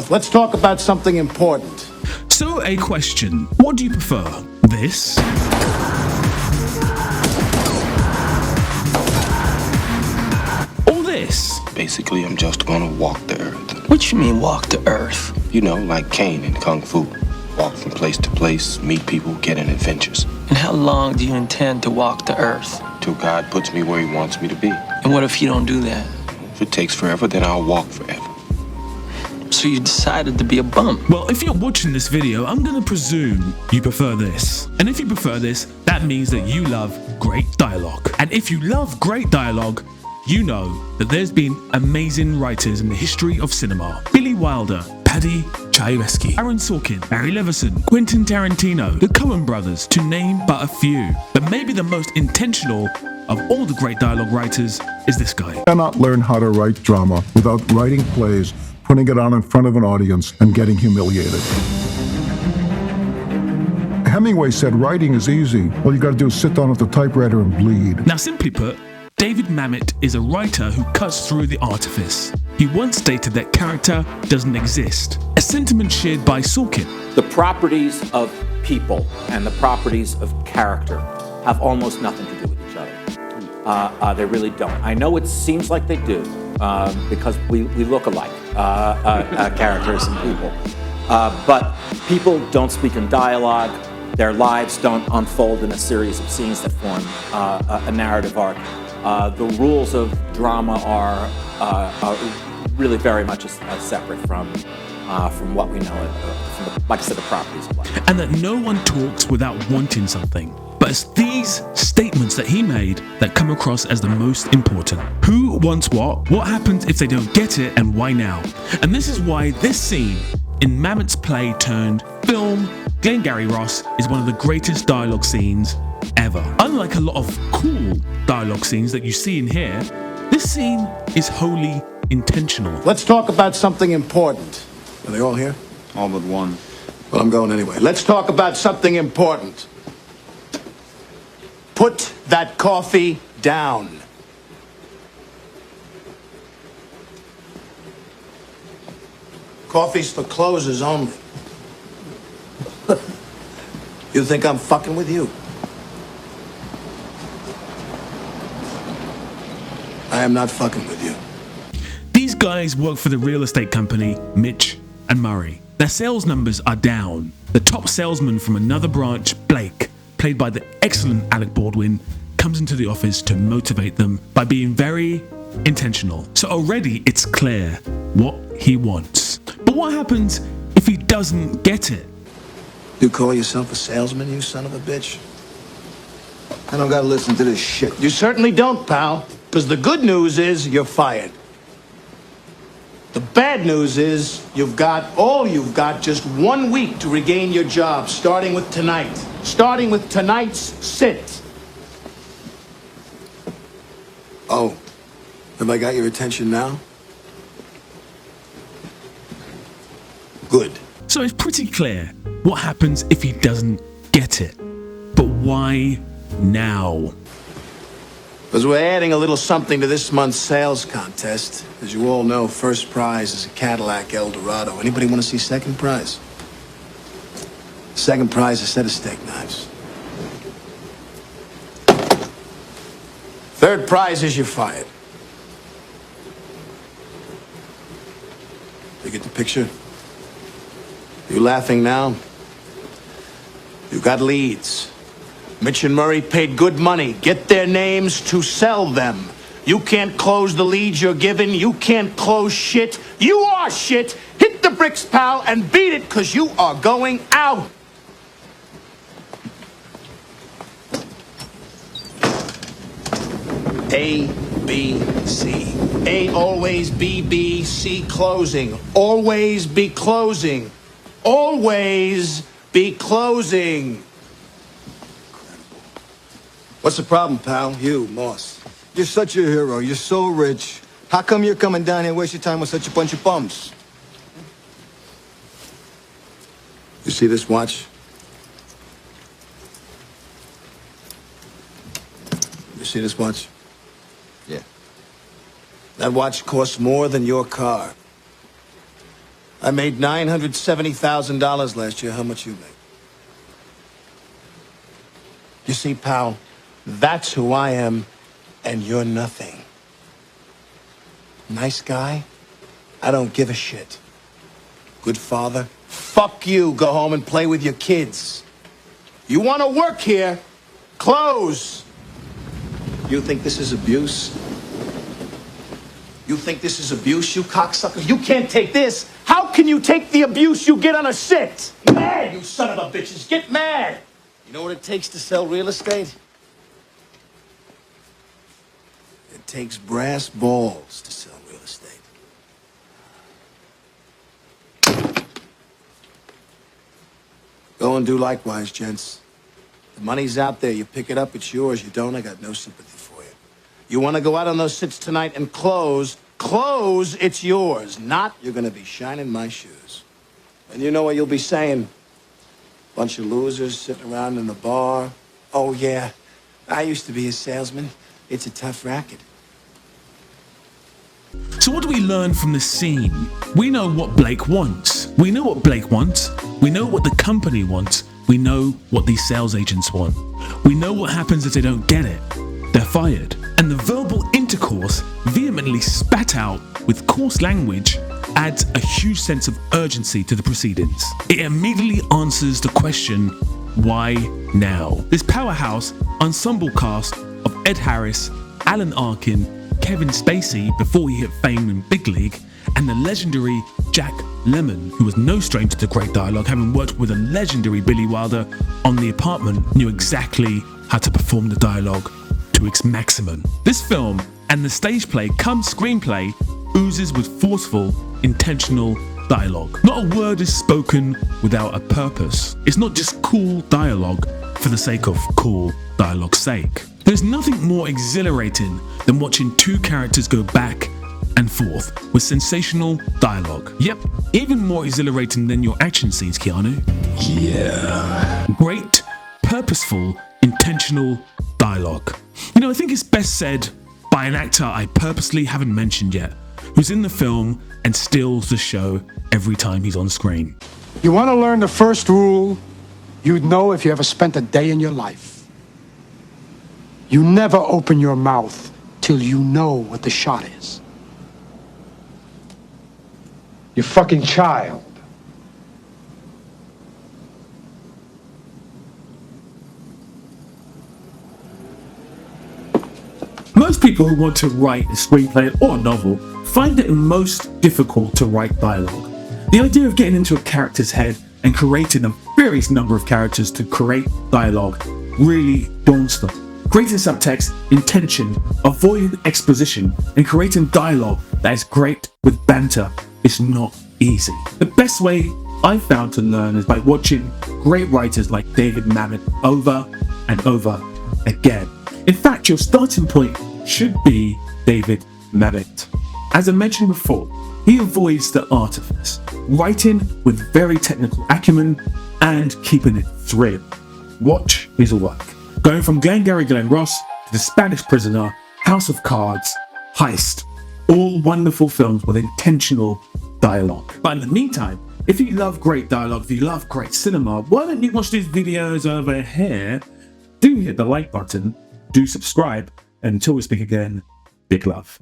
Let's talk about something important. So, a question. What do you prefer? This? Or this? Basically, I'm just gonna walk the earth. What you mean, walk the earth? You know, like Kane in Kung Fu. Walk from place to place, meet people, get in adventures. And how long do you intend to walk the earth? Till God puts me where he wants me to be. And what if you don't do that? If it takes forever, then I'll walk forever. So you decided to be a bum. Well, if you're watching this video, I'm gonna presume you prefer this. And if you prefer this, that means that you love great dialogue. And if you love great dialogue, you know that there's been amazing writers in the history of cinema. Billy Wilder, Paddy Chayefsky, Aaron Sorkin, Barry Levinson, Quentin Tarantino, the Coen brothers, to name but a few. But maybe the most intentional of all the great dialogue writers is this guy. You cannot learn how to write drama without writing plays, putting it on in front of an audience, and getting humiliated. Hemingway said writing is easy. All you gotta do is sit down at the typewriter and bleed. Now, simply put, David Mamet is a writer who cuts through the artifice. He once stated that character doesn't exist, a sentiment shared by Sorkin. The properties of people and the properties of character have almost nothing to do with each other. They really don't. I know it seems like they do because we look alike, characters and people. But people don't speak in dialogue. Their lives don't unfold in a series of scenes that form a narrative arc. The rules of drama are really very much separate from what we know, like I said, the properties of life. And that no one talks without wanting something. But it's these statements that he made that come across as the most important. Who wants what happens if they don't get it, and why now? And this is why this scene in Mamet's play turned film, Glengarry Ross, is one of the greatest dialogue scenes ever. Unlike a lot of cool dialogue scenes that you see in here, this scene is wholly intentional. Let's talk about something important. Are they all here? All but one. Well, I'm going anyway. Let's talk about something important. Put that coffee down. Coffee's for closers only. You think I'm fucking with you? I am not fucking with you. These guys work for the real estate company, Mitch and Murray. Their sales numbers are down. The top salesman from another branch, Blake, played by the excellent Alec Baldwin, comes into the office to motivate them by being very intentional. So already it's clear what he wants. But what happens if he doesn't get it? You call yourself a salesman, you son of a bitch? I don't gotta listen to this shit. You certainly don't, pal. Because the good news is you're fired. The bad news is you've got just 1 week to regain your job, starting with tonight. Starting with tonight's sit. Oh, have I got your attention now? Good. So it's pretty clear what happens if he doesn't get it. But why now? Because we're adding a little something to this month's sales contest. As you all know, first prize is a Cadillac Eldorado. Anybody want to see second prize? Second prize is a set of steak knives. Third prize is you're fired. You get the picture? You laughing now? You got leads. Mitch and Murray paid good money. Get their names to sell them. You can't close the leads you're given. You can't close shit. You are shit. Hit the bricks, pal, and beat it, because you are going out. A, B, C. A, always B, B, C, closing. Always be closing. Always be closing. What's the problem, pal? You, Moss. You're such a hero. You're so rich. How come you're coming down here and waste your time with such a bunch of bums? You see this watch? You see this watch? Yeah. That watch costs more than your car. I made $970,000 last year. How much you make? You see, pal, that's who I am, and you're nothing. Nice guy? I don't give a shit. Good father? Fuck you. Go home and play with your kids. You want to work here? Close. You think this is abuse? You think this is abuse, you cocksucker? You can't take this. How can you take the abuse you get on a sit? Mad, you son of a bitches. Get mad. You know what it takes to sell real estate? It takes brass balls to sell real estate. Go and do likewise, gents. The money's out there. You pick it up, it's yours. You don't, I got no sympathy for you. You want to go out on those sits tonight and close, it's yours. Not, you're going to be shining my shoes. And you know what you'll be saying? Bunch of losers sitting around in the bar. Oh, yeah, I used to be a salesman. It's a tough racket. So what do we learn from this scene? We know what Blake wants. We know what Blake wants. We know what the company wants. We know what these sales agents want. We know what happens if they don't get it. They're fired. And the verbal intercourse, vehemently spat out with coarse language, adds a huge sense of urgency to the proceedings. It immediately answers the question, why now? This powerhouse ensemble cast of Ed Harris, Alan Arkin, Kevin Spacey before he hit fame in Big League, and the legendary Jack Lemmon, who was no stranger to great dialogue, having worked with a legendary Billy Wilder on The Apartment, knew exactly how to perform the dialogue to its maximum. This film and the stage play come screenplay oozes with forceful, intentional dialogue. Not a word is spoken without a purpose. It's not just cool dialogue for the sake of cool dialogue's sake. There's nothing more exhilarating than watching two characters go back and forth with sensational dialogue. Yep, even more exhilarating than your action scenes, Keanu. Yeah. Great, purposeful, intentional dialogue. You know, I think it's best said by an actor I purposely haven't mentioned yet, who's in the film and steals the show every time he's on screen. You want to learn the first rule you'd know if you ever spent a day in your life. You never open your mouth till you know what the shot is. You fucking child. Most people who want to write a screenplay or a novel find it most difficult to write dialogue. The idea of getting into a character's head and creating a various number of characters to create dialogue really daunts them. Creating subtext, intention, avoiding exposition, and creating dialogue that is great with banter is not easy. The best way I've found to learn is by watching great writers like David Mamet over and over again. In fact, your starting point should be David Mamet. As I mentioned before, he avoids the artifice, writing with very technical acumen and keeping it thrilling. Watch his work. Going from Glengarry Glen Ross to The Spanish Prisoner, House of Cards, Heist, all wonderful films with intentional dialogue. But in the meantime, if you love great dialogue, if you love great cinema, why don't you watch these videos over here? Do hit the like button, do subscribe, and until we speak again, big love.